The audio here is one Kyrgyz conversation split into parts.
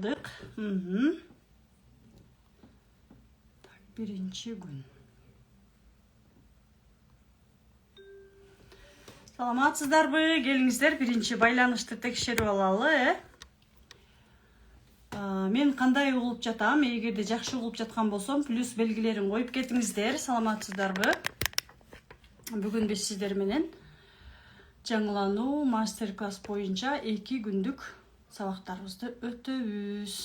баштадык. Так, биринчи күн. Саламатсыздарбы? Келиңиздер, биринчи байланышты текшерип алалы. Мен кандай угулуп жатам? Эгерде жакшы угулуп жаткан болсом, плюс белгилерин коюп кетиңиздер. Саламатсыздарбы? Бүгүн биз сиздер менен жаңылануу мастер-класс боюнча 2 күндүк сабактарыбызды өтөбүз.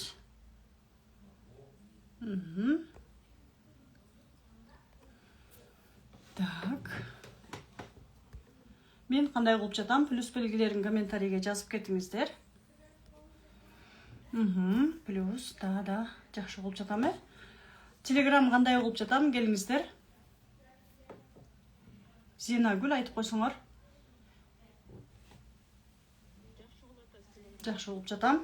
Так. Мен кандай кылып жатам? Плюс белгилерин комментарийге жазып кетиңиздер. Плюс, да, жакшы кылып жатам, Телеграм кандай кылып жатам? Келиңиздер. Зинагүл айтып койсоңор. Жакшы кылып жатам.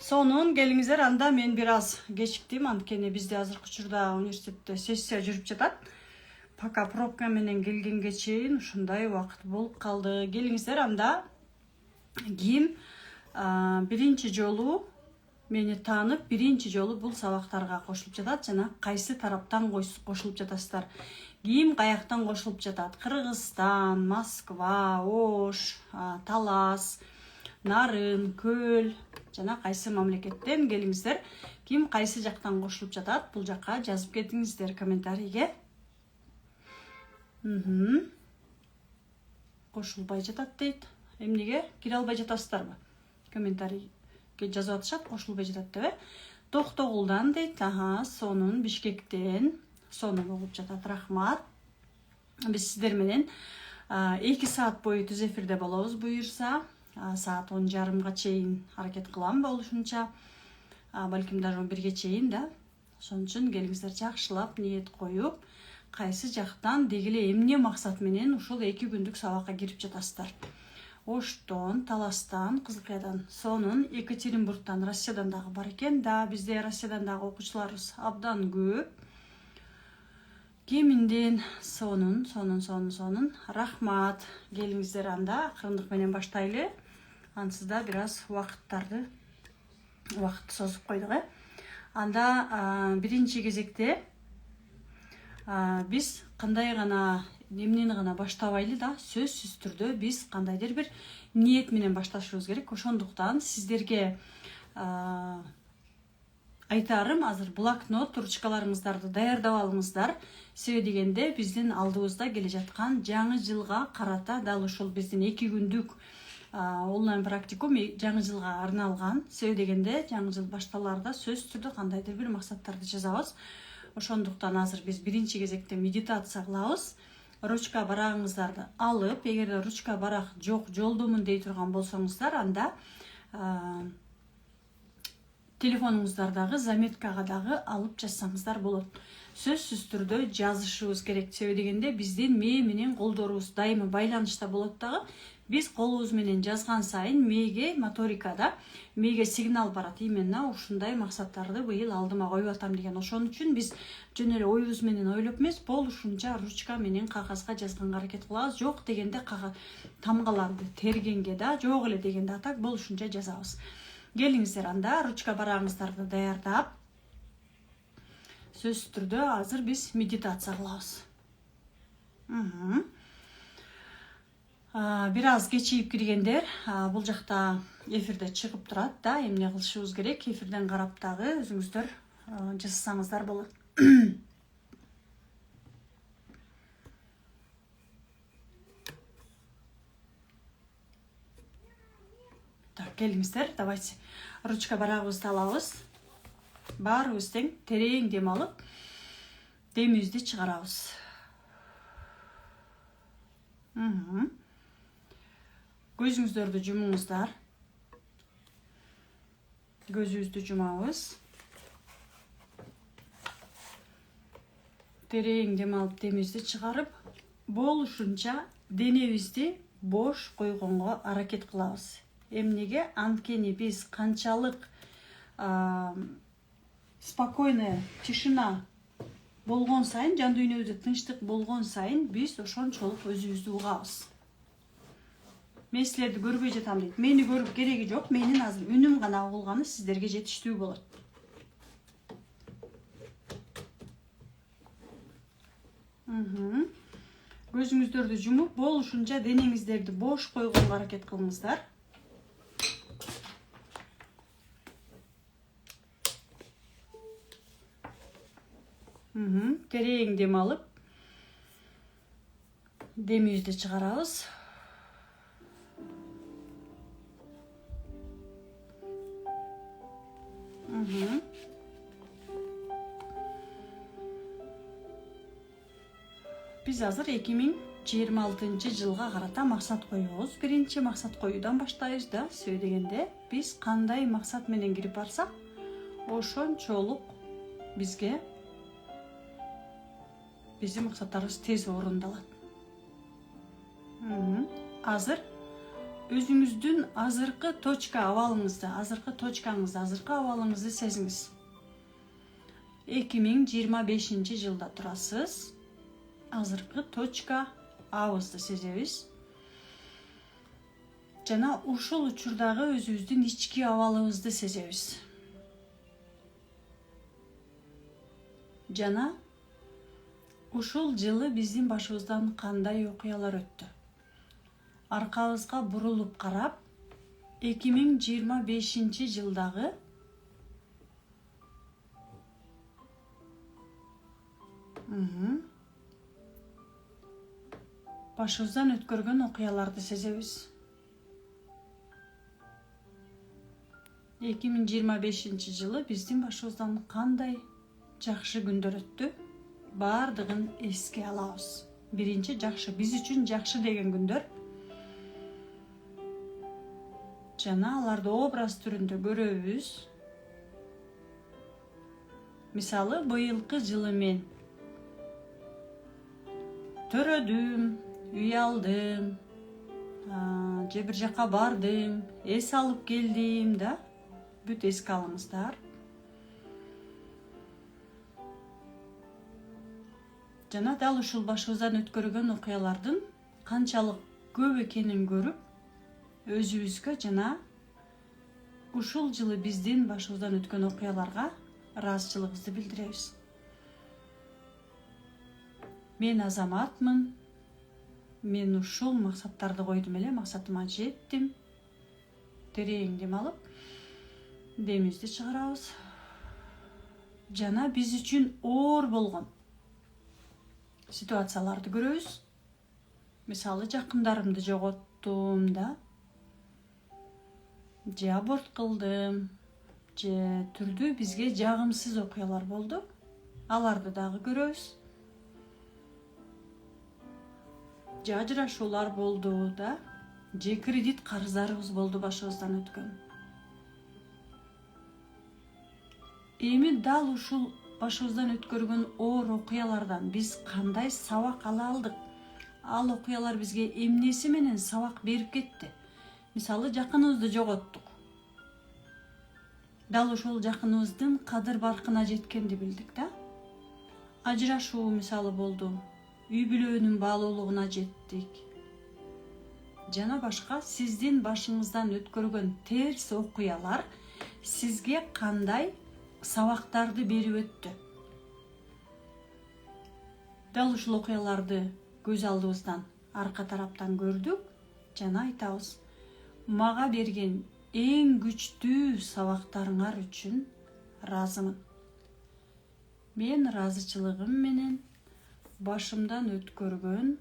Сонун келиңиздер, анда мен бир аз кечиктим, анткени бизде азыркы учурда университетте сессия жүрүп жатат. Пока пробка менен келгенге чейин ушундай убакыт болуп калды. Келиңиздер, анда ким биринчи жолу мени таанып, биринчи жолу бул сабактарга кошулуп жатат жана кайсы тараптан кошулуп жатасыздар? Ким каяктан кошулуп жатат? Кыргызстан, Москва, Ош, Талас, Нарын, Көл жана кайсы мамлекеттен? Келиңиздер, ким кайсы жактан кошулуп жатат? Бул жакка жазып кетиңиздер комментарийге. Кошулбай жатат дейт. Эмнеге кире албай жатасыздарбы? Комментарийге жазып атышат, кошулбай жатат деп. Токтогулдан дейт. Сонун Бишкектен сонун угулуп жатат. Рахмат. Биз сиздер менен 2 саат бою түз эфирде болобуз буюрса. Саат 10:30га чейин аракет кылам болушунча. Балким даже 11ге чейин да. Ошон үчүн келиңиздер, жакшылап ниет коюп, кайсы жактан дегиле эмне максат менен ушул 2 күндүк сабакка кирип жатасыздар. Оштон, Таластан, Кызылкаядан, сонун Екатеринбургтан, Россиядан дагы бар экен. Да, бизде Россиядан дагы окуучуларыбыз абдан көп. Кеминден сонун. Рахмат. Келиңиздер, анда акырындык менен баштайлы. Ансызда бир аз убакытты созуп койдук, Анда биринчи кезекте биз кандай гана эмнени гана баштабайлы да, сөзсүз түрдө биз кандайдыр бир ниет менен башташыбыз керек. Ошондуктан сиздерге айтарым, азыр блокнот, ручкаларыңыздарды даярдап алыңыздар. Себеби дегенде биздин алдыбызда келе жаткан жаңы жылга карата дал ушул биздин 2 күндүк онлайн практикум жаңы жылга арналган. Себеби дегенде жаңы жыл башталарда сөзсүз түрдө кандайдыр бир максаттарды жазабыз. Ошондуктан азыр биз биринчи кезекте медитация кылабыз. Ручка барагыңыздарды алып, эгерде ручка барак жок, жолдомун дей турган болсоңуздар, анда телефонуңуздардагы заметкага дагы алып жазсаңыздар болот. Сөзсүз түрдө жазышыбыз керек. Себеби дегенде биздин мээ менен колдорубуз дайыма байланышта болот дагы. Биз колубуз менен жазган сайын мээге, моторикада мээге сигнал барат. Именно ушундай максаттарды быйыл алдыма коюп атам деген. Ошон үчүн биз жөн эле оюбуз менен ойлоп эмес, болушунча ручка менен кагазга жазганга аракет кылабыз. Жок дегенде тамгаларды тергенге да, жок эле дегенде атак болушунча жазабыз. Келиңиздер, анда ручка барагыңыздарды даярдап, сөзсүз түрдө азыр биз медитация кылабыз. Бир аз кечиип киргендер, бул жакта эфирде чыгып турат да, эмне кылышыбыз керек, эфирден карап дагы өзүңүздөр жасасаңыздар болот. Так, келиңиздер, давайте ручка барагыбызды алабыз. Баарыбыз тең терең дем алып, демибизди чыгарабыз. Көзүңүздөрдү жумуңуздар. Көзүбүздү жумабыз. Терең дем алып, демибизди чыгарып, болушунча денебизди бош койгонго аракет кылабыз. Эмнеге? Анткени биз канчалык спокойная тишина болгон сайын, жан дүйнөбүздө тынчтык болгон сайын биз ошончолук өзүбүздү угабыз. Мен силерди көрбөй жатам дейт. Мени көрүп кереги жок. Менин азыр үнүм гана угулганы сиздерге жетиштүү болот. Көзүңүздөрдү жумуп, болушунча денеңиздерди бош койгонго аракет кылыңыздар. Терең дем алып, демибизди чыгарабыз. Биз азыр 2026 жылга карата максат коебуз. Биринчи максат коюудан баштайбыз да. Сөй дегенде биз кандай максат менен кирип барсак, ошончолук бизге биздин максаттарыбыз тез орундалат. Азыр өзүңүздүн азыркы абалыңызды сезиңиз. 2025 жылда турасыз. Азыркы точка абызды сезебиз. Жана ушул учурдагы өзүбүздүн ички абалыбызды сезебиз. Жана ушул жылы биздин башыбыздан кандай окуялар өттү? Аркабызга бурулуп карап, 2025 жылдагы башыбыздан өткөргөн окуяларды сезебиз. 2025 жылы биздин башыбыздан кандай жакшы күндөр өттү? Бардыгын эске алабыз. Биринчи жакшы, биз үчүн жакшы деген күндөр. Жана аларды образ түрүндө көрөбүз. Мисалы, быйылкы жылы мен төрөдүм, үй алдым, же бир жака бардым, эс алып келдим да. Бүт эске алыңыздар. Жана дал ушул башыбыздан өткөргөн окуялардын канчалык көп экенин көрүп, өзүбүзгө жана ушул жылы биздин башыбыздан өткөн окуяларга ыраазычылыгыбызды билдиребиз. Мен азаматмын. Мен ушул максаттарды койдум эле, максатыма жеттим. Терең дем алып, демибизди чыгарабыз. Жана биз үчүн оор болгон ситуацияларды көрөбүз. Мисалы, жакындарымды жоготтум да. Же аборт кылдым, же түрдүү бизге жагымсыз окуялар болду. Аларды дагы көрөбүз. Же ажырашуулар болду да. Же кредит карыздарыбыз болду башыбыздан өткөн. Эми дал ушул башыбыздан өткөргөн оор окуялардан биз кандай сабак ала алдык? Ал окуялар бизге эмнеси менен сабак берип кетти? Мисалы, жакыныбызды жоготтук. Дал ушул жакыныбыздын кадыр баркына жеткенди билдик да. Ажырашуу мисалы болду. Үй бүлөнүн баалуулугуна жеттик. Жана башка сиздин башыңыздан өткөргөн терс окуялар сизге кандай сабактарды берип өттү? Дал ушул окуяларды көз алдыбыздан арка тараптан көрдүк жана айтабыз: мага берген эң күчтүү сабактарыңар үчүн ыраазымын. Мен ыраазычылыгым менен башымдан өткөргөн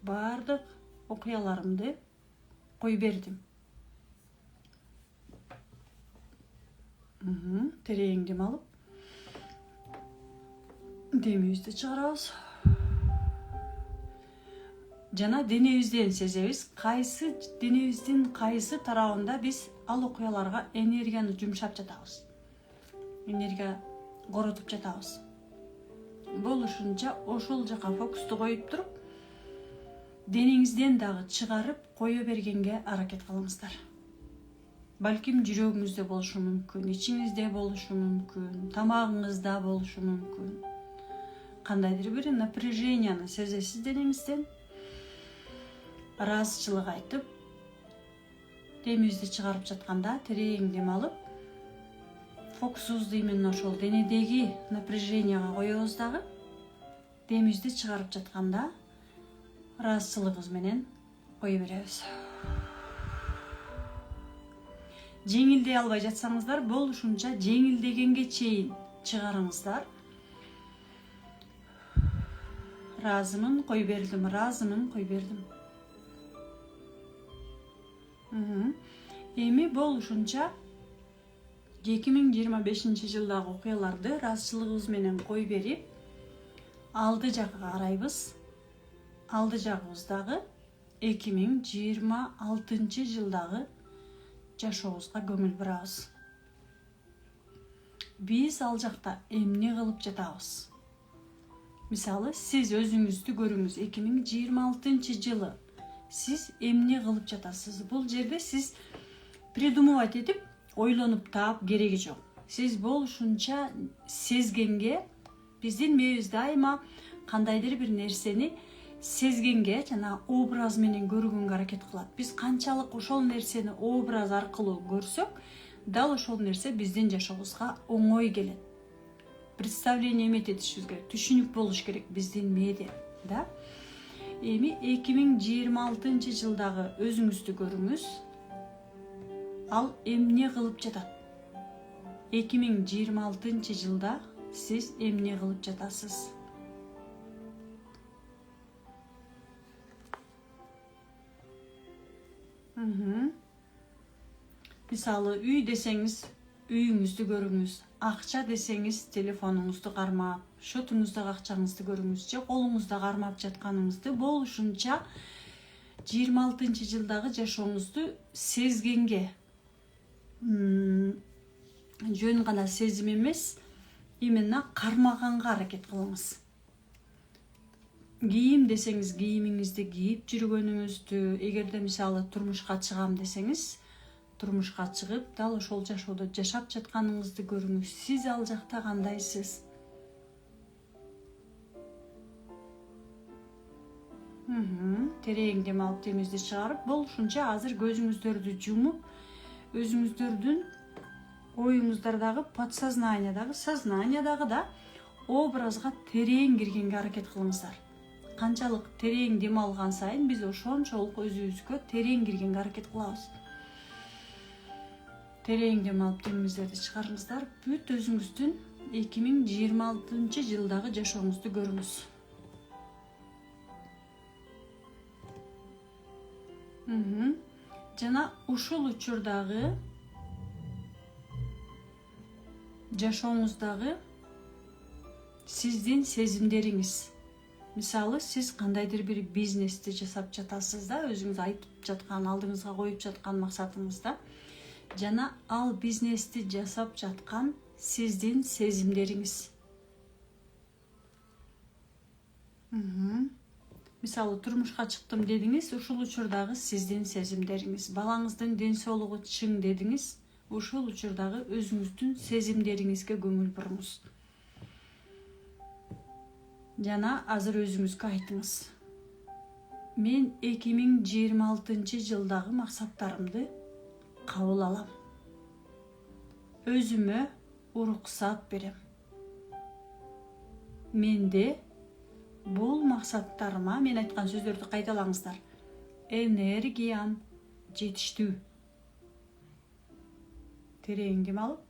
бардык окуяларымды кой бердим. Терең дем алып, демибизди чыгарабыз. Жана денебизден сезебиз, денебиздин кайсы тарабында биз ал окуяларга энергияны жумшап жатабыз. Энергия коротуп жатабыз. Болушунча ошол жака фокусту коюп туруп, денеңизден дагы чыгарып кое бергенге аракет кылыңыздар. Балким жүрөгүңүздө болушу мүмкүн, ичиңизде болушу мүмкүн, тамагыңызда болушу мүмкүн. Кандайдыр бир напряженияны сезесиз денеңизден. Ыраазычылык айтып, демибизди чыгарып жатканда терең дем алып, фокусубузду именно ошол денедеги напряженияга коебуз дагы. Демибизди чыгарып жатканда ыраазычылыгыбыз менен кое беребиз. Жеңилдей албай жатсаңыздар, болушунча жеңилдегенге чейин чыгарыңыздар. Разымын, кой бердим, разымын, кой бердим. Эми болушунча 2025 жылдагы окуяларды ыраазычылыгыбыз менен кой берип, алды жакка карайбыз. Алды жагыбыздагы 2026 жылдагы жашообузга көңүл бурабыз. Биз ал жакта эмне кылып жатабыз? Мисалы, сиз өзүңүздү көрүңүз. 2026 жылы сиз эмне кылып жатасыз? Бул жерде сиз придумывать этип, ойлонуп таап кереги жок. Сиз болушунча сезгенге, биздин мээбиз дайыма кандайдыр бир нерсени сезгенге, жана образ менен көргөнгө аракет кылат. Биз канчалык ошол нерсени образ аркылуу көрсөк, дал ошол нерсе биздин жашообузга оңой келет. Представление эметишибиз керек, түшүнүк болуш керек биздин мээде, да? Эми 2026 жылдагы өзүңүздү көрүңүз. Ал эмне кылып жатат? 2026 жылда сиз эмне кылып жатасыз? Мисалы, үй десеңиз, үйүңүздү көрүңүз. Акча десеңиз, телефонуңузду кармап, шотуңуздагы акчаңызды көрүңүз, же колуңузда кармап жатканыңызды. Болушунча 26 жылдагы жашооңузду сезгенге, жөн гана сезим эмес, именно кармаганга аракет кылыңыз. Кийим десеңиз, кийимиңизди кийип жүргөнүңүздү, эгерде мисалы турмушка чыгам десеңиз, турмушка чыгып, дал ошол жашоодо жашап жатканыңызды көрүңүз. Сиз ал жакта кандайсыз? Терең дем алып, демибизди чыгарып, болушунча азыр көзүңүздөрдү жумуп, өзүңүздөрдүн оюңуздардагы, подсознаниядагы, сознаниядагы да образга терең киргенге аракет кылыңыздар. Канчалык терең дем алган сайын биз ошончолук өзүбүзгө терең киргенге аракет кылабыз. Терең дем алып, демиңиздерди чыгарыңыздар. Бүт өзүңүздүн 2026 жылдагы жашооңузду көрүңүз. Жана ушул учурдагы жашооңуздагы сиздин сезимдериңиз. Мисалы, сиз кандайдыр бир бизнести жасап жатасыз да, өзүңүз айтып жаткан, алдыңызга коюп жаткан максатыңызда. Жана ал бизнести жасап жаткан сиздин сезимдериңиз. Мисалы, турмушка чыктым дедиңиз, ушул учурдагы сиздин сезимдериңиз. Балаңыздын ден соолугу чың дедиңиз, ушул учурдагы өзүңүздүн сезимдериңизге көңүл буруңуз. Жана азыр өзүңүзгө айтыңыз. Мен 2026 жылдагы максаттарымды кабыл алам. Өзүмө уруксат берем. Менде бул максаттарыма, мен айткан сөздөрдү кайталаңыздар. Энергиям жетиштүү. Терең дем алып,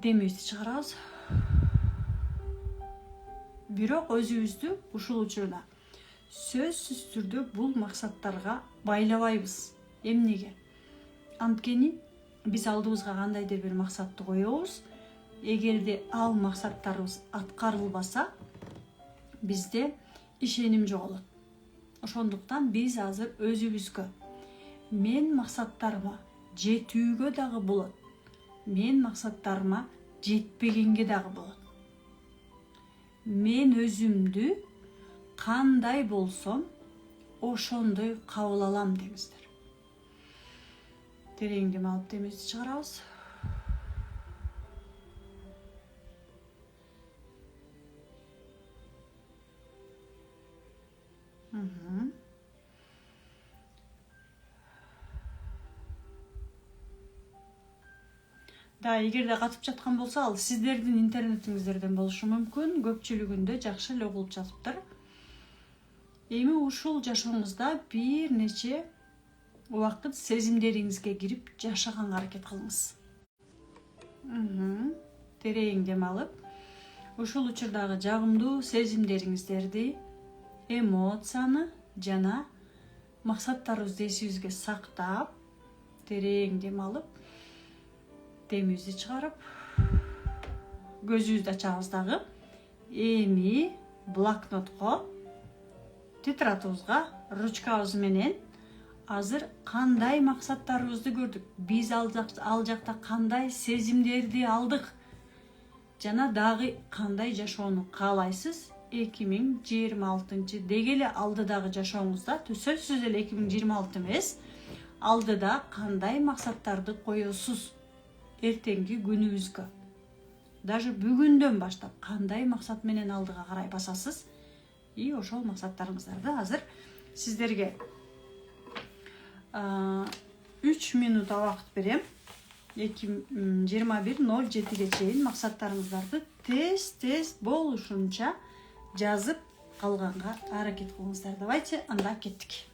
демибизди чыгарабыз. Бирок өзүбүздү ушул учурда сөзсүз түрдө бул максаттарга байлабайбыз. Эмнеге? Анткени биз алдыбызга кандайдыр бир максатты коебуз. Эгерде ал максаттарыбыз аткарылбаса, бизде ишеним жоголот. Ошондуктан биз азыр өзүбүзгө мен максаттарыма жетүүгө дагы болот. Мен максаттарыма жетпегенге дагы болот. Мен өзүмдү кандай болсом, ошондой кабыл алам деңиздер. Терең дем алып, демибизди чыгарабыз. Да, эгерде катып жаткан болсо, ал сиздердин интернетиңиздерден болушу мүмкүн. Көпчүлүгүндө жакшы эле угулуп жатыптыр. Эми ушул жашооңузда бир нече убакыт сезимдериңизге кирип жашаганга аракет кылыңыз. Терең дем алып, ушул учурдагы жагымдуу сезимдериңиздерди, эмоцияны жана максаттарыбызды эсибизге сактап, терең дем алып, демибизди чыгарып, көзүбүздү ачабыз дагы. Эми блокнотко, тетрадыбызга, ручкабыз менен азыр кандай максаттарыбызды көрдүк, биз ал жакта кандай сезимдерди алдык жана дагы кандай жашоону каалайсыз 2026 деги эле алдыдагы жашооңузда, сөзсүз эле 2026 эмес, алдыда кандай максаттарды коесуз эртеңки күнүбүзгө. Даже бүгүндөн баштап кандай максат менен алдыга карай басасыз? И ошол максаттарыңыздарды азыр сиздерге 3 минут убакыт берем. 21:07-ге чейин максаттарыңыздарды тез болушунча жазып калганга аракет кылыңыздар. Давайте, анда кеттик.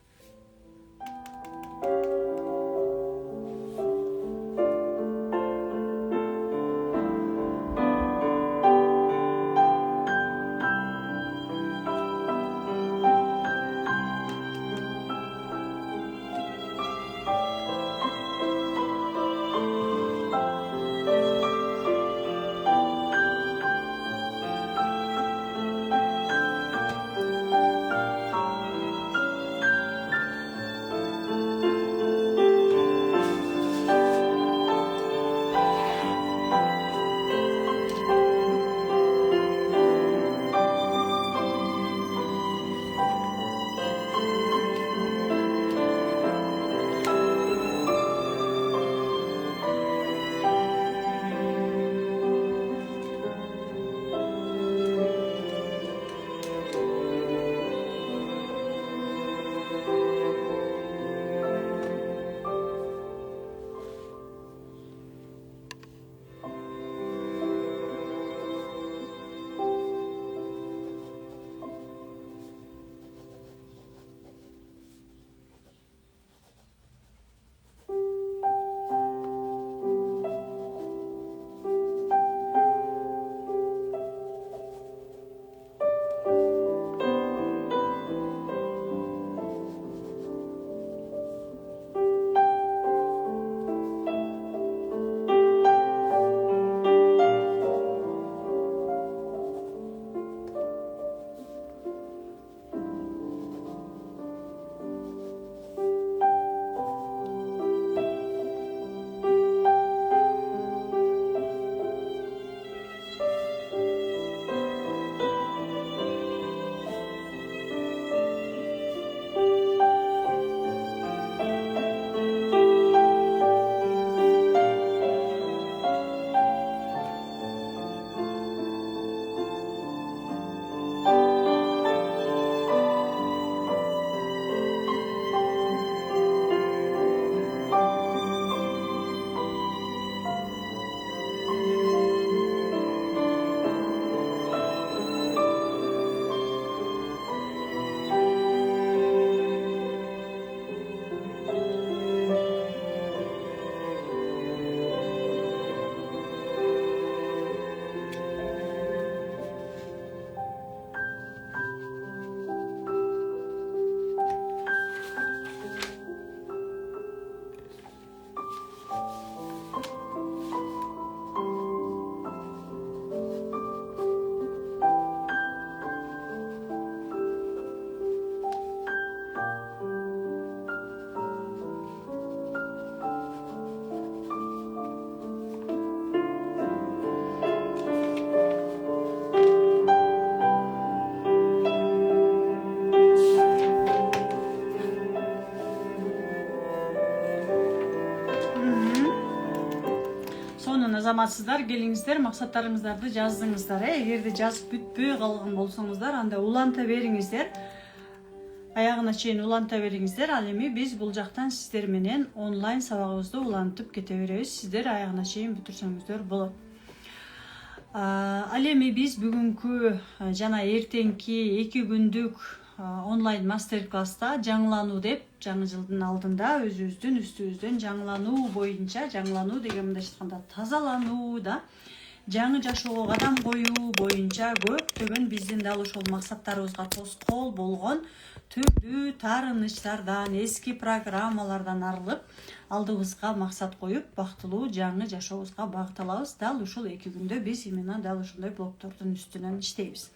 азаматсыздар, келиңиздер, максаттарыңыздарды жаздыңыздар. Эгерде жазып бүтпөй калган болсоңуздар, анда уланта бериңиздер. аягына чейин уланта бериңиздер. Ал эми биз бул жактан сиздер менен онлайн сабагыбызды улантып кете беребиз. Сиздер аягына чейин бүтүрсөңүздөр болот. Ал эми биз бүгүнкү жана эртеңки 2 күндүк онлайн мастер-класста жаңылануу деп, жаңы жылдын алдында өзүбүздүн үстүбүздөн жаңылануу боюнча, жаңылануу деген мындай айтканда тазалануу да, жаңы жашоого кадам коюу боюнча көптөгөн биздин дал ошол максаттарыбызга тоскоол болгон түрдүү таарынычтардан, эски программалардан арылып, алдыбызга максат коюп, бактылуу жаңы жашообузга багыт алабыз. Дал ушул 2 күндө биз именно дал ушундай блоктордун үстүнөн иштейбиз.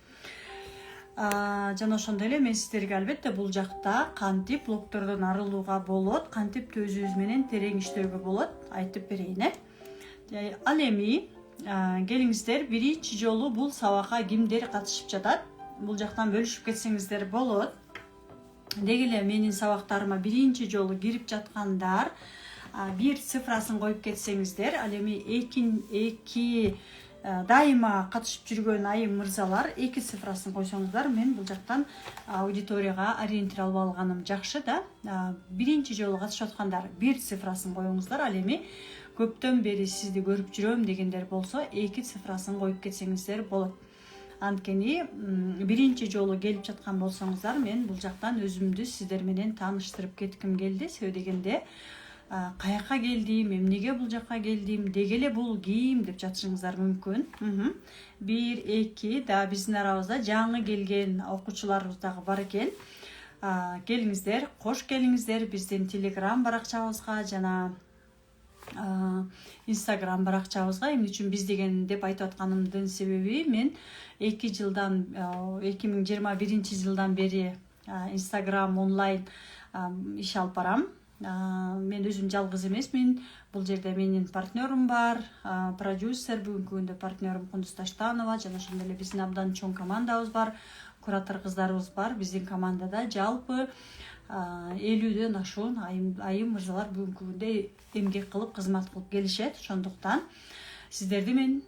Жана ошондой эле мен сиздерге албетте бул жакта кантип блоктордон арылууга болот, кантип өзүбүз менен терең иштөөгө болот айтып берейин. Ал эми келиңиздер, биринчи жолу бул сабакка кимдер катышып жатат? Бул жактан бөлүшүп кетсеңиздер болот. Деги эле менин сабактарыма биринчи жолу кирип жаткандар 1 цифрасын коюп кетсеңиздер, ал эми эки дайыма катышып жүргөн айым мырзалар 2 цифрасын койсоңуздар, мен бул жактан аудиторияга ориентир алып алганым жакшы да. Биринчи жолу катышып аткандар 1 цифрасын коюңуздар. Ал эми көптөн бери сизди көрүп жүрөм дегендер болсо 2 цифрасын коюп кетсеңиздер болот. Анткени биринчи жолу келип жаткан болсоңуздар, мен бул жактан өзүмдү сиздер менен тааныштырып кетким келди. Себеби дегенде каяка келдим, эмнеге бул жакка келдим, деги эле бул ким деп жатышыңыздар мүмкүн. 1, 2 да биздин арабызда жаңы келген окуучуларыбыз дагы бар экен. Келиңиздер, кош келиңиздер биздин Telegram баракчабызга жана Instagram баракчабызга. Эмне үчүн биз деген деп айтып атканымдын себеби, мен 2021 жылдан бери Instagram онлайн иш алып барам. Мен өзүм жалгыз эмесмин. Бул жерде менин партнерым бар, продюсер, бүгүнкү күндө партнерим Кундуз Таштанова, жана ошондой эле биздин абдан чоң командабыз бар, куратор кыздарыбыз бар. Биздин командада жалпы 50дөн ашуун айым мырзалар бүгүнкү күндө эмгек кылып, кызмат кылып келишет. Ошондуктан сиздерди мен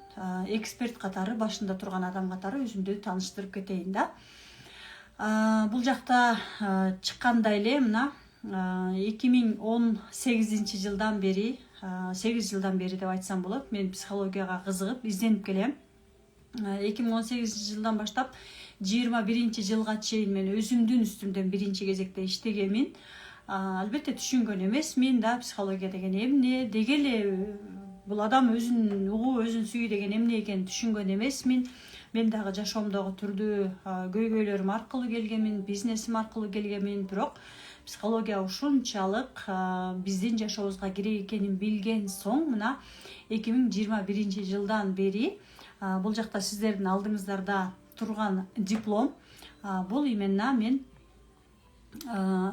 эксперт катары, башында турган адам катары өзүмдү тааныштырып кетейин да. Бул жакта чыкканда эле мына 2018 жылдан бери, 8 жылдан бери деп айтсам болот, мен психологияга кызыгып, изденип келем. 2018 жылдан баштап 21 жылга чейин мен өзүмдүн үстүмдөн биринчи кезекте иштегемин. Албетте түшүнгөн эмесмин да психология деген эмне, деги эле бул адам өзүн угуу, өзүн сүйүү деген эмне экенин түшүнгөн эмесмин. Мен дагы жашоомдогу түрдүү көйгөйлөрүм аркылуу келгемин, бизнесим аркылуу келгемин, бирок психология ушунчалык биздин жашообузга керек экенин билген соң, мына 2021 жылдан бери бул жакта сиздердин алдыңыздарда турган диплом, бул именно мен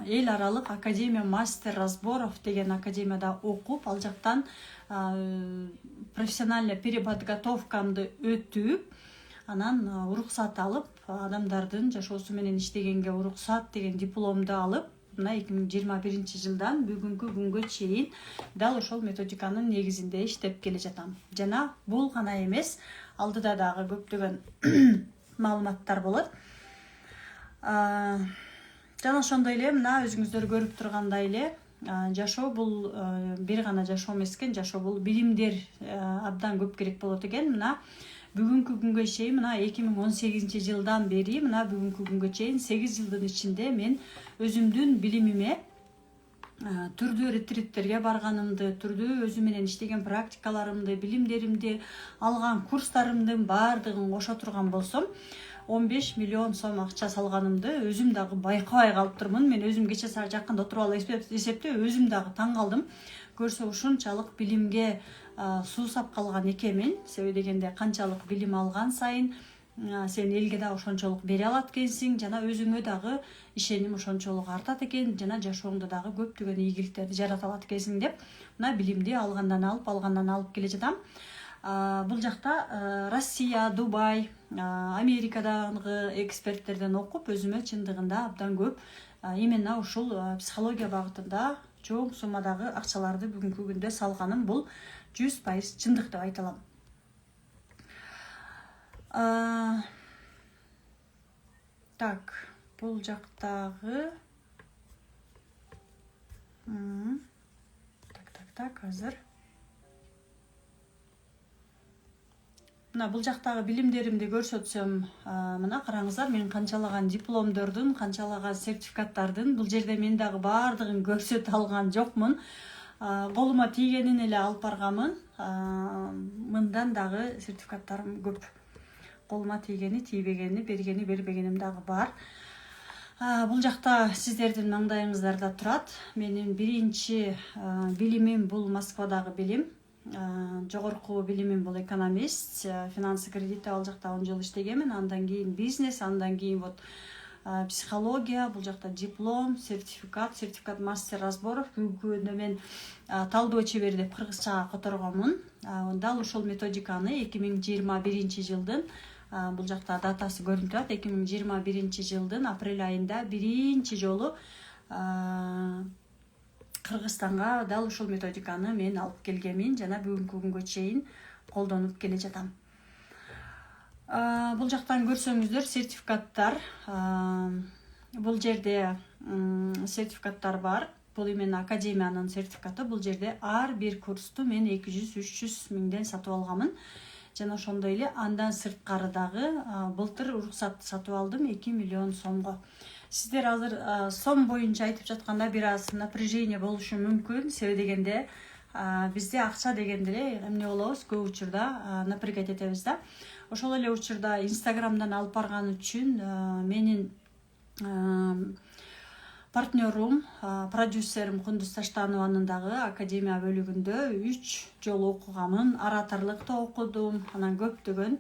эл аралык академия мастер разборов деген академияда окуп, ал жактан профессиональный переподготовкамды өтүп, анан уруксат алып, адамдардын жашоосу менен иштегенге уруксат деген дипломду алып, мына 2021 жылдан бүгүнкү күнгө чейин дал ошол методиканын негизинде иштеп келе жатам. Жана бул гана эмес, алдыда дагы көптөгөн маалыматтар болот. Жана ошондой эле мына өзүңүздөр көрүп тургандай эле, жашоо бул бир гана жашоо эмес экен, жашоо бул билимдер абдан көп керек болот экен. Мына бүгүнкү күнгө чейин, мына 2018 жылдан бери, мына бүгүнкү күнгө чейин 8 жылдын ичинде мен өзүмдүн билимиме, түрдүү ретриттерге барганымды, түрдүү өзүм менен иштеген практикаларымды, билимдеримди, алган курстарымдын баардыгын кошо турган болсом, 15 миллион сом акча салганымды өзүм дагы байкабай калыптырмын. Мен өзүм кече жакында отуруп алып эсептеп, өзүм дагы таң калдым. Көрсө ушунчалык билимге суусап калган экенмин. Себеби дегенде канчалык билим алган сайын сен элге да ошончолук бере алат экенсиң, жана өзүңө дагы ишеним ошончолук артат экен, жана жашооңдо дагы көптөгөн ийгиликтерди жарата алат экенсиң деп, мына билимди алгандан алып келе жатам. Бул жакта Россия, Дубай, Америкадагы эксперттерден окуп, өзүмө чындыгында абдан көп именно ушул психология багытында чоң суммадагы акчаларды бүгүнкү күндө салганым бул 100% чындык деп айта алам. Так, Бул жактагы так азыр мына бул жактагы билимдеримди көрсөтсөм, мына караңыздар, мен канчалаган дипломдордун, канчалаган сертификаттардын, бул жерде мен дагы баардыгын көрсөтө алган жокмун. Колума тийгенин эле алып барганмын. Мындан дагы сертификаттарым көп. Колума тийгени, тийбегени, бергени, бербегеним дагы бар. Бул жакта сиздердин маңдайыңыздарда турат. Менин биринчи билимим бул Москвадагы билим. Жогорку билимим бул экономист, финансы кредит ал жакта 10 жыл иштегенмин. Андан кийин бизнес, андан кийин вот психология, бул жакта диплом, сертификат мастер разборов. Бүгүнкү мен талдоо чебери деп кыргызчага которгонмун. Дал ушул методиканы 2021 жылдын бул жакта датасы көрүнүп турат. 2021 жылдын апрель айында биринчи жолу Кыргызстанга дал ушул методиканы мен алып келгенмин жана бүгүнкү күнгө чейин колдонуп келе жатам. Бул жактан көрсөңүздөр сертификаттар. Бул жерде сертификаттар бар. Бул именно академиянын сертификаты. Бул жерде ар бир курсту мен 200-300 миңден сатып алганмын. Жана ошондой эле андан сырткары дагы былтыр уруксат сатып алдым 2 миллион сомго. Сиздер азыр сом боюнча айтып жатканда бир аз напряжение болушу мүмкүн. Себеби дегенде бизде акча дегенде эле эмне болобуз, көп учурда напрягать этебиз да. Ошол эле учурда Инстаграмдан алып барган үчүн менин партнерум, продюсерим Кундуз Таштанованын дагы академия бөлүгүндө 3 жолу окуганмын. Ораторлукта окудум, анан көптөгөн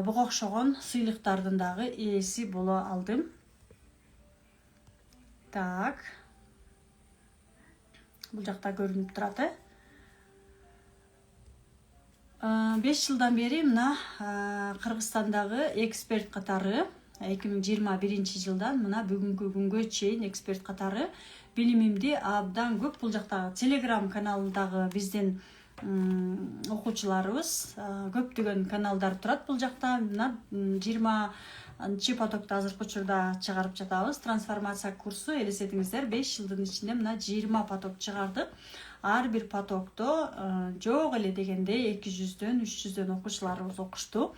буга окшогон сыйлыктардын дагы ээси боло алдым. Так. Бул жакта көрүнүп турат. 5 жылдан бери мына Кыргызстандагы эксперт катары 2021 жылдан мына бүгүнкү күнгө чейин эксперт катары билимимди абдан көп. Бул жактагы Telegram каналындагы биздин окуучуларыбыз көптөгөн каналдар турат. Бул жакта мына 20 потокто азыркы учурда чыгарып жатабыз. Трансформация курсу, элестетиңиздер, 5 жылдын ичинде мына 20 поток чыгардык. Ар бир потокто жок эле дегенде 200дөн 300дөн окуучуларыбыз окушту.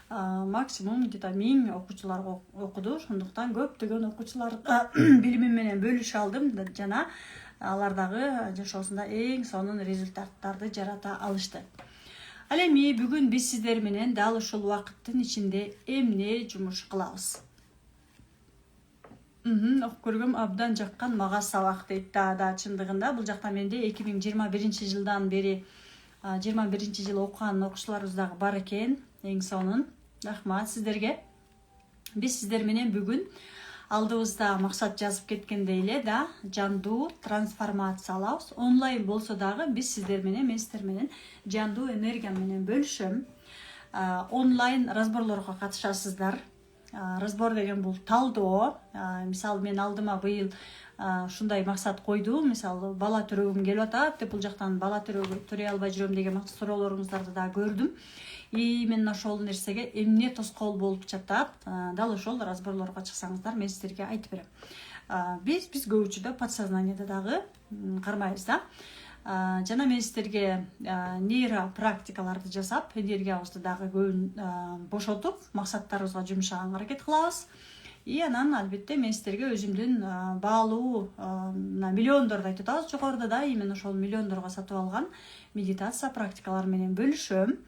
Максимум где-то 1000 окуучулар окуду. Ошондуктан көптөгөн окуучуларга билимим менен бөлүшө алдым жана алар дагы жашоосунда эң сонун результаттарды жарата алышты. Ал эми бүгүн биз сиздер менен дал ушул убакыттын ичинде эмне жумуш кылабыз? Окуп көргөм, абдан жаккан, мага сабак дейт да чындыгында. Бул жакта менде 2021 жылдан бери 21 жыл окуган окуучуларыбыз дагы бар экен. Эң сонун. Рахмат сиздерге. Биз сиздер менен бүгүн алдыбызда максат жазып кеткендей эле да жандуу трансформация алабыз. Онлайн болсо дагы биз сиздер менен, мен сиздер менен жандуу энергия менен бөлүшөм. Онлайн разборлорго катышасыздар. Разбор деген бул талдоо. Мисалы мен алдыма быйыл ушундай максат койдум. Мисалы бала төрөгүм келип атат деп бул жактан бала төрөй албай жүрөм деген суроолоруңуздарды да көрдүм. Именно ошол нерсеге эмне тоскоол болуп жатат, дал ошол разборлорго чыксаңыздар, мен сиздерге айтып берем. Биз көп учурда подсознаниеда дагы кармайбыз да. Жана мен сиздерге нейро практикаларды жасап, энергиябызды дагы бошотуп, максаттарыбызга жумшаганга аракет кылабыз. И анан албетте мен сиздерге өзүмдүн баалуу миллиондорду айтып атабыз жогоруда да, именно ошол миллиондорго сатып алган медитация практикалары менен бөлүшөм.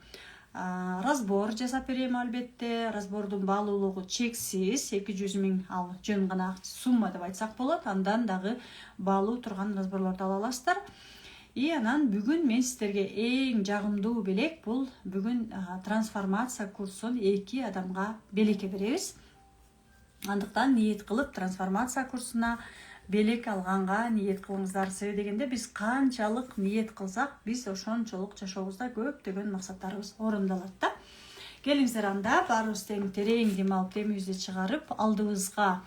Разбор жасап берем албетте. Разбордун баалуулугу чексиз, 200 миң ал жөн гана сумма деп айтсак болот. Андан дагы баалуу турган разборлорду ала аласыздар. И анан бүгүн мен сиздерге эң жагымдуу белек бул бүгүн трансформация курсун 2 адамга белекке беребиз. Андыктан ниет кылып трансформация курсуна белек алганга ниет кылыңыздар. Себеби дегенде биз канчалык ниет кылсак, биз ошончолук жашообузда көптөгөн максаттарыбыз орундалат да. Келиңиздер, анда баарыбыз терең дем алып, демибизди чыгарып, алдыбызга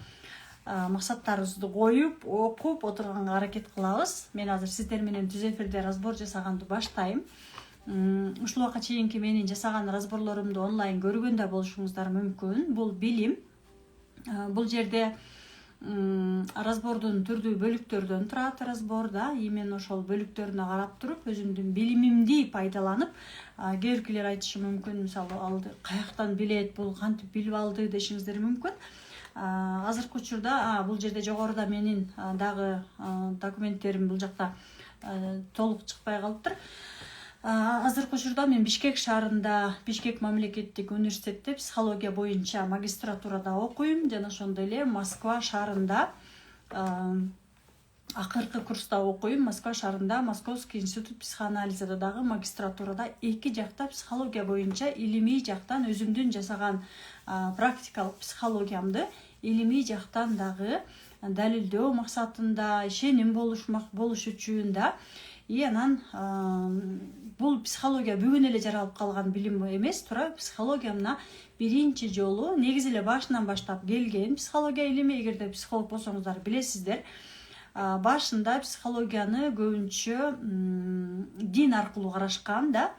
максаттарыбызды коюп, окуп отурганга аракет кылабыз. Мен азыр сиздер менен түз эфирде разбор жасаганды баштайм. ушул убакка чейинки менин жасаган разборлорумду онлайн көргөн да болушуңуздар мүмкүн. Бул билим. Бул жерде разбордун түрдүү бөлүктөрдөн турат разбор да. Именно ошол бөлүктөрүнө карап туруп өзүмдүн билимимди пайдаланып, кээ биркилер айтышы мүмкүн, мисалы алды каяктан билет, бул кантип билип алды дешиңиздер мүмкүн. Азыркы учурда бул жерде жогоруда менин дагы документтерим бул жакта толук чыкпай калыптыр. Азыркы учурда мен Бишкек шаарында, Бишкек мамлекеттик университетте психология боюнча магистратурада окуйм, жана ошондой эле Москва шаарында акыркы курста окуйм. Москва шаарында Московский институт психоанализда дагы магистратурада эки жакта психология боюнча илимий жактан өзүмдүн жасаган практикалык психологиямды илимий жактан дагы далилдөө максатында, ишеним болуш үчүн да. Анан бул психология бүгүн эле жаралып калган билим эмес, туура психология мына биринчи жолу негизи эле башынан баштап келген психология илими. Эгерде психолог болсоңуздар билесиздер, башында психологияны көбүнчө дин аркылуу карашкан да.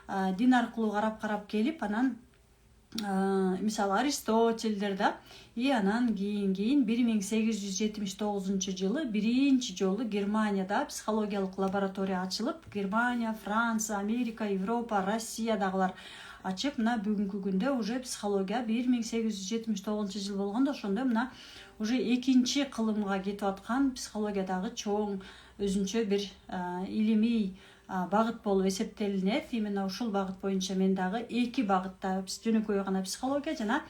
Дин аркылуу карап келип, анан мисалы Аристотельдер да, анан кийин 1879 жылы биринчи жолу Германияда психологиялык лаборатория ачылып, Германия, Франция, Америка, Европа, Россиядагылар ачып, мына бүгүнкү күндө уже психология 1879 жыл болгондо, ошондо мына уже экинчи кылымга кетип аткан психологиядагы чоң өзүнчө бир илимий багыт болуп эсептелинет. Именно ушул багыт боюнча мен дагы эки багытта, жөнөкөй гана психология жана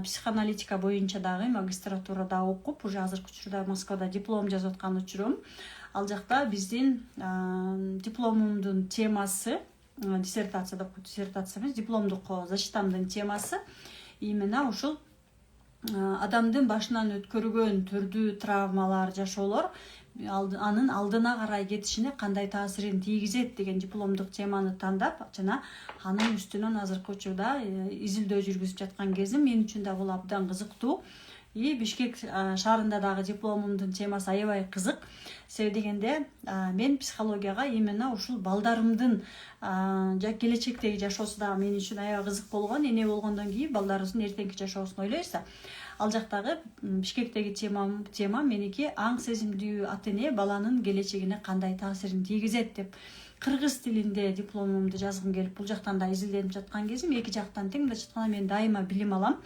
психоаналитика боюнча дагы магистратурада окуп, уже азыркы учурда Москвада диплом жазып аткан учурум. Ал жакта биздин дипломумдун темасы, диссертация эмес, дипломдук защитамдын темасы именно ушул адамдын башынан өткөргөн түрдүү травмалар, жашоолор анын алдына карай кетишине кандай таасирин тийгизет деген дипломдук теманы тандап, жана анын үстүнөн азыркы учурда изилдөө жүргүзүп жаткан кезим. Мен үчүн да бул абдан кызыктуу. Бишкек шаарында дагы дипломумдун темасы аябай кызык. Себеби дегенде мен психологияга именно ушул балдарымдын келечектеги жашоосу да мен үчүн аябай кызык болгон. Эне болгондон кийин балдарыбыздын эртеңки жашоосун ойлойбуз да. Ал жактагы Бишкектеги тема меники аң сезимдүү ата эне баланын келечегине кандай таасирин тийгизет деп кыргыз тилинде дипломумду жазгым келип, бул жактан да изилденип жаткан кезим. Эки жактан тең мындайча айтканда мен дайыма билим алам.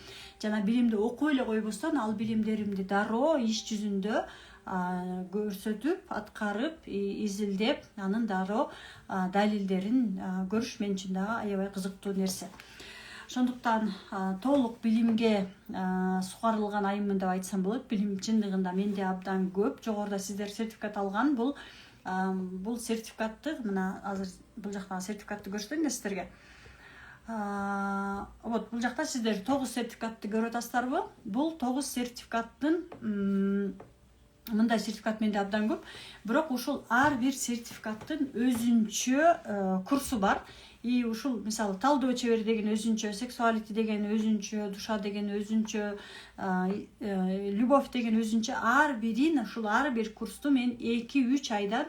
Жана билимди окуй эле койбостон, ал билимдеримди дароо иш жүзүндө көрсөтүп, аткарып, изилдеп, анын дароо далилдерин көрүш мен үчүн дагы аябай кызыктуу нерсе. Ошондуктан толук билимге сугарылган айыммын деп айтсам болот. Билим чындыгында менде абдан көп. Жогоруда сиздер сертификат алган бул сертификатты, мына азыр бул жакта сертификатты көрсөтөйүн да сиздерге. Вот бул жакта сиздер 9 сертификатты көрүп атасыздарбы? Бул 9 сертификаттын мындай сертификат менде абдан көп. Бирок ушул ар бир сертификаттын өзүнчө курсу бар. Ушул мисалы талдоо чебери деген өзүнчө, сексуалити деген өзүнчө, душа деген өзүнчө, любовь деген өзүнчө, ар бир курсту мен 2-3 айдан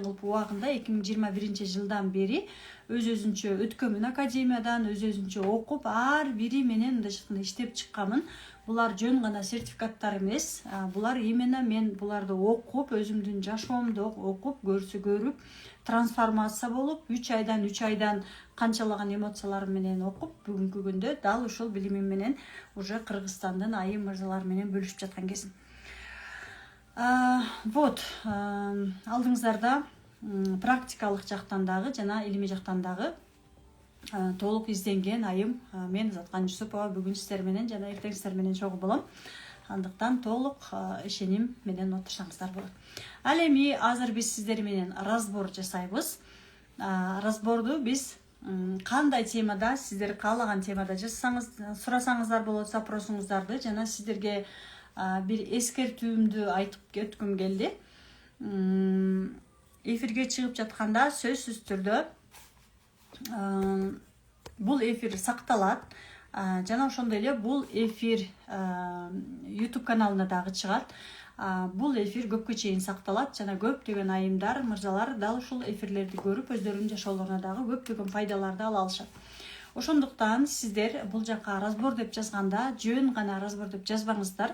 кылып убагында 2021 жылдан бери өзүнчө өткөмүн академиядан, өзүнчө окуп, ар бири менен мындайча иштеп чыкканмын. Булар жөн гана сертификаттар эмес. Булар именно мен буларды окуп, өзүмдүн жашоомду окуп, көрүп, трансформация болуп, 3 айдан канчалаган эмоцияларым менен окуп, бүгүнкү күндө дал ушул билимим менен уже Кыргызстандын айым мырзалары менен бөлүшүп жаткан кезим. Вот, алдыңыздарда практикалык жактан дагы жана илимий жактан дагы толук изденген айым мен Заткан Жусупова бүгүн сиздер менен жана эртең сиздер менен чогуу болом. Андыктан толук ишеним менен отурсаңыздар болот. Ал эми азыр биз сиздер менен разбор жасайбыз. Разборду биз кандай темада, сиздер каалаган темада сурасаңыздар болот запросуңуздарды, жана сиздерге бир эскертүүмдү айтып өткүм келди. Эфирге чыгып жатканда сөзсүз түрдө бул эфир сакталат. Жана ошондой эле бул эфир YouTube каналына дагы чыгат. Бул эфир көпкө чейин сакталат жана көптөгөн айымдар, мырзалар дал ушул эфирлерди көрүп өздөрүнүн жашоолоруна дагы көптөгөн пайдаларды ала алышат. Ошондуктан сиздер бул жака разбор деп жазганда жөн гана разбор деп жазбаңыздар.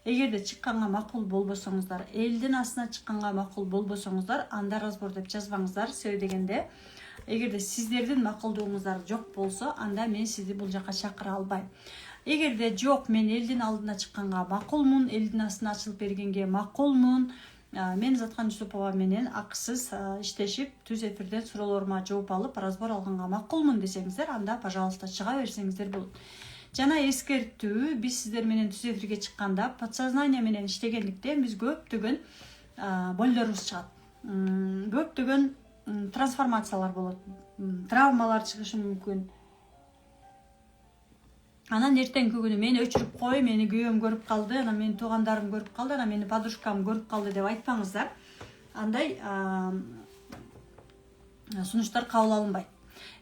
Эгерде чыкканга макул болбосоңуздар, элдин астына чыкканга макул болбосоңуздар, анда разбор деп жазбаңыздар. Себеби дегенде, эгерде сиздердин макулдугуңуздар жок болсо, анда мен сизди бул жака чакыра албайм. Эгерде жок, мен элдин алдына чыкканга макулмун, элдин астына ачылып бергенге макулмун, мен Заткан Жусупова менен акысыз иштешип, түз эфирден суроолорума жооп алып, разбор алганга макулмун десеңиздер, анда пожалуйста чыга берсеңиздер болот. Жана эскертүү, биз сиздер менен түз эфирге чыкканда подсознание менен иштегендиктен биз көптөгөн болдорубуз чыгат. Көптөгөн трансформациялар болот. Травмалар чыгышы мүмкүн. Анан эртеңки күнү мени өчүрүп кой, мени күйөөм көрүп калды, анан менин туугандарым көрүп калды, анан мени подружкам көрүп калды деп айтпаңыздар. Андай сунуштар кабыл алынбайт.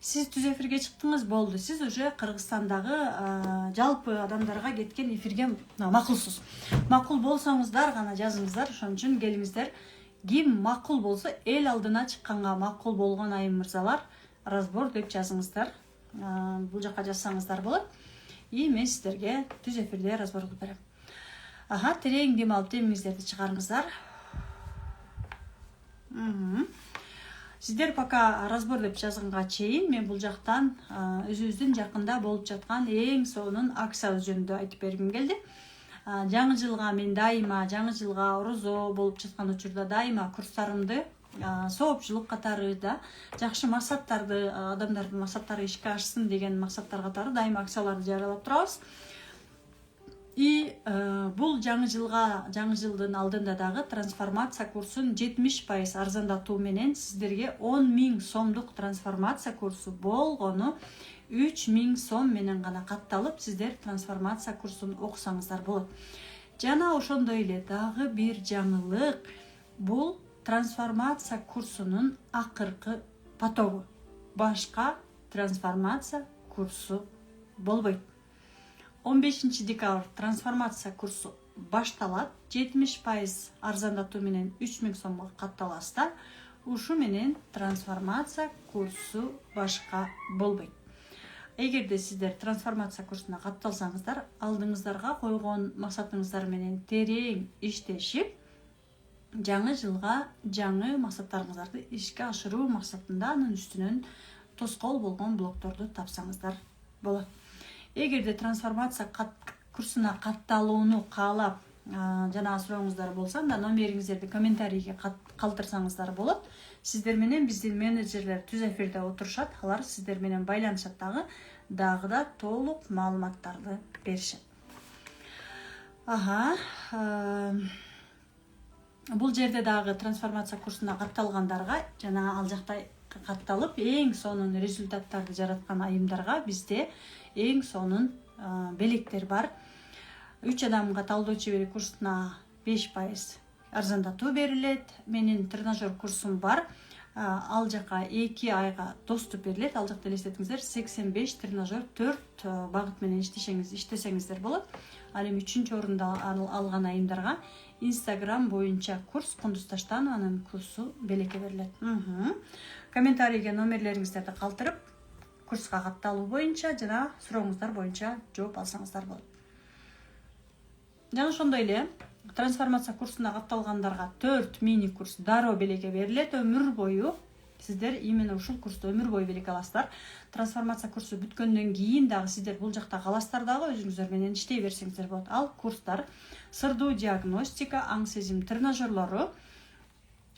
Сиз түз эфирге чыктыңыз, болду. Сиз уже Кыргызстандагы жалпы адамдарга кеткен эфирге макулсуз. Макул болсоңуздар гана жазыңыздар, ошон үчүн келиңиздер. Ким макул болсо, эл алдына чыкканга макул болгон айым мырзалар, разбор деп жазыңыздар. Бул жака жазсаңыздар болот. И мен сиздерге түз эфирде разбор кылып берем. Терең дем алып демиңиздерди чыгарыңыздар. Сиздер пока разбор деп жазганга чейин мен бул жактан өзүбүздүн жакында болуп жаткан эң сонун акциябыз жөнүндө айтып бергим келди. Жаңы жылга мен дайыма, жаңы жылга орозо болуп жаткан учурда дайыма курстарымды соопчулук катары да жакшы максаттарды, адамдардын максаттары ишке ашсын деген максаттар катары дайыма акцияларды жарыялап турабыз. И бул жаңы жылдын алдында дагы трансформация курсун 70% арзандатуу менен сиздерге 10.000 сомдук трансформация курсу болгону 3.000 сом менен гана катталып, сиздер трансформация курсун окусаңыздар болот. Жана ошондой эле дагы бир жаңылык, бул трансформация курсунун акыркы потогу. Башка трансформация курсу болбойт. 15 декабрь трансформация курсу башталат. 70% арзандатуу менен 3000 сомго катталасыздар. Ушу менен трансформация курсу башка болбойт. Эгерде сиздер трансформация курсуна катталсаңыздар, алдыңыздарга койгон максатыңыздар менен терең иштешип, жаңы жылга жаңы максаттарыңыздарды ишке ашыруу максатында анын үстүнөн тоскоол болгон блокторду тапсаңыздар болот. Эгерде трансформация курсуна катталууну каалап жана сурооңуздар болсо, анда номериңиздерди комментарийге калтырсаңыздар болот. Сиздер менен биздин менеджерлер түз эфирде отурушат, алар сиздер менен байланышат дагы да толук маалыматтарды беришет. Бул жерде дагы трансформация курсуна катталгандарга жана ал жакта катталып эң сонун результаттарды жараткан айымдарга бизде эң сонун белектер бар. 3 адамга талдоо чебери курсуна 5% арзандатуу берилет. Менин тренажер курсум бар. Ал жака 2 айга доступ берилет. Ал жакта элестетиңиздер 85 тренажер 4 багыт менен иштесеңиздер болот. Ал эми 3-чү орунда алган айымдарга Instagram боюнча курс Кундуз Таштанованын курсу белекке берилет. Комментарийге номерлериңиздерди калтырып, курска катталуу боюнча жана сурооңуздар боюнча жооп алсаңыздар болот. Жана ошондой эле трансформация курсуна катталгандарга 4 мини курс дароо белекке берилет. Өмүр бою сиздер именно ушул курсту өмүр бою белек аласыздар. Трансформация курсу бүткөндөн кийин дагы сиздер бул жакта каласыздар дагы өзүңүздөр менен иштей берсеңиздер болот. Ал курстар сырдуу диагностика, аң сезим тренажерлору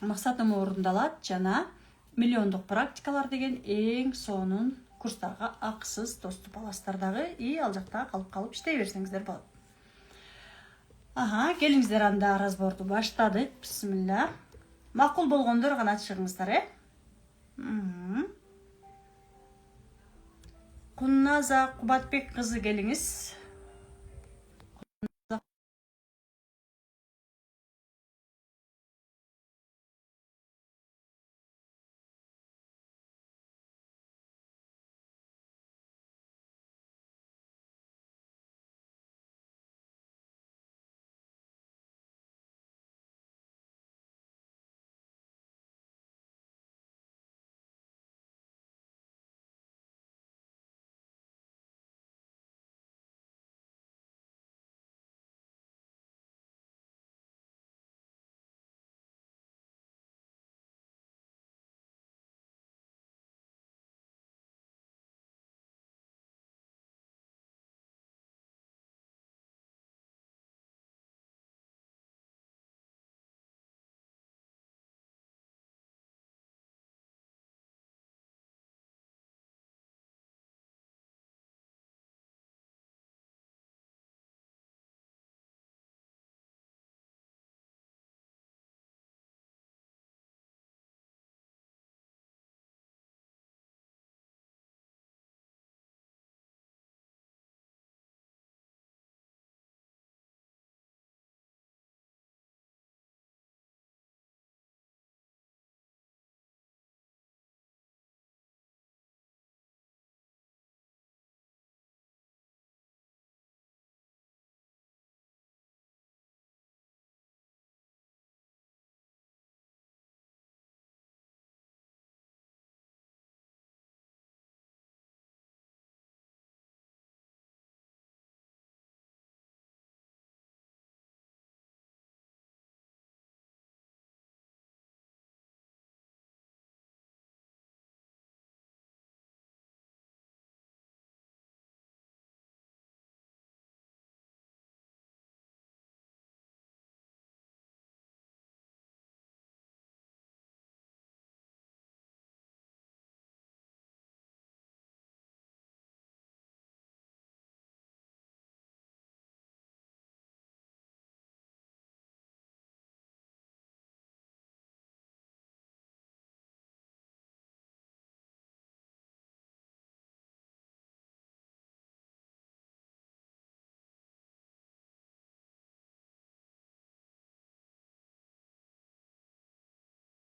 максатым орундалат жана миллиондук практикалар деген эң сонун курстарга акысыз доступ аласыздар дагы. И ал жакта калып иштей берсеңиздер болот. Келиңиздер, анда разборду баштадык. Бисмилла. Макул болгондор гана чыгыңыздар, Кунназа Кубатбек кызы келиңиз.